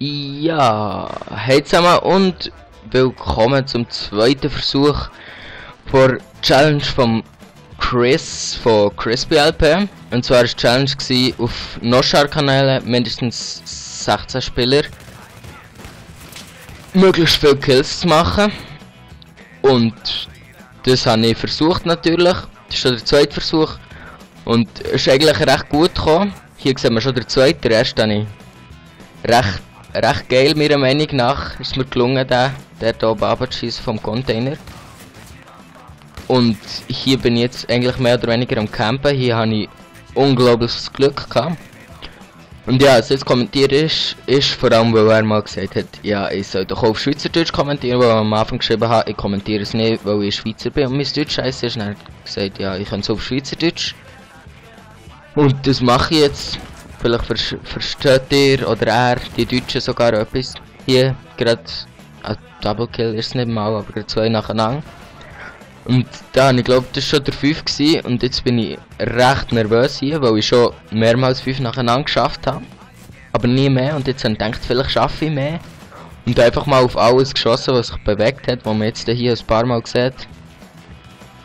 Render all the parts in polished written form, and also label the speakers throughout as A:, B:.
A: Ja, hey zusammen und willkommen zum zweiten Versuch der Challenge vom Chris von CrispyLP. Und zwar war die Challenge auf Noshar-Kanälen mindestens 16 Spieler möglichst viele Kills zu machen. Und das habe ich versucht natürlich. Das ist schon der zweite Versuch. Und es ist eigentlich recht gut gekommen. Hier sehen wir schon den zweiten. Der erste habe ich recht geil, meiner Meinung nach. Ist mir gelungen, der hier oben runterzuschießen vom Container. Und hier bin ich jetzt eigentlich mehr oder weniger am Campen. Hier habe ich unglaubliches Glück gehabt. Und ja, was jetzt kommentiert ist vor allem, weil er mal gesagt hat, ja, ich soll doch auf Schweizerdeutsch kommentieren, weil er am Anfang geschrieben hat, ich kommentiere es nicht, weil ich Schweizer bin und mein Deutsch scheiße ist. Und er hat gesagt, ja, ich kann es auf Schweizerdeutsch. Und das mache ich jetzt. Vielleicht versteht ihr oder er, die Deutschen sogar etwas. Hier gerade ein Double Kill ist es nicht mal, aber gerade zwei nacheinander. Und dann, ich glaube, das war schon der 5 gewesen, und jetzt bin ich recht nervös hier, weil ich schon mehrmals 5 nacheinander geschafft habe. Aber nie mehr, und jetzt habe ich gedacht, vielleicht schaffe ich mehr. Und einfach mal auf alles geschossen, was sich bewegt hat, wo man jetzt hier ein paar Mal sieht.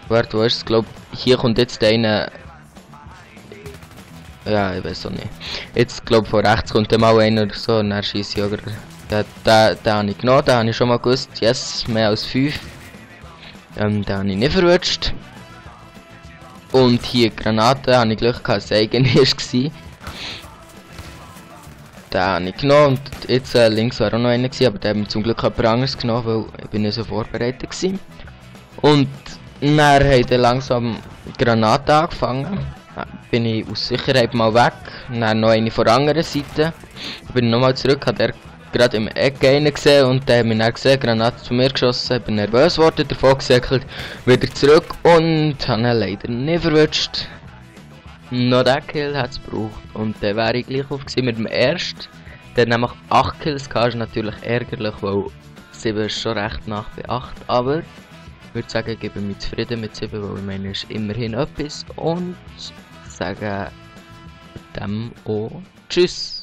A: Warte, wo ist es? Ich glaube, hier kommt jetzt einer. Ja, ich weiß auch nicht. Jetzt, glaube von rechts kommt der mal einer oder so, und dann schieße ich auch. Ja, den habe ich genommen, den habe ich schon mal gewusst. Yes, mehr als 5. Den habe ich nicht verwünscht. Und hier Granaten habe ich Glück gehabt, dass es eigen war. Den habe ich genommen, und jetzt links war auch noch einer gewesen, aber den habe ich zum Glück jemand anderes genommen, weil ich bin nicht so vorbereitet war. Und dann haben dann langsam Granaten angefangen. Bin ich aus Sicherheit mal weg, dann noch eine von der anderen Seite. Bin nochmal zurück, hat er gerade im Eck einen gesehen, und der hat mich dann gesehen, Granate zu mir geschossen, bin nervös geworden, davon gesäckelt, wieder zurück und habe ihn leider nicht verwünscht. Noch den Kill hat es gebraucht, und dann wäre ich gleich auf mit dem ersten. Der hat nämlich 8 Kills gehabt, ist natürlich ärgerlich, weil 7 ist schon recht nach bei 8, aber ich würde sagen, ich gebe mich zufrieden mit 7, weil ich meine, ist immerhin etwas, und sage dem auch Tschüss.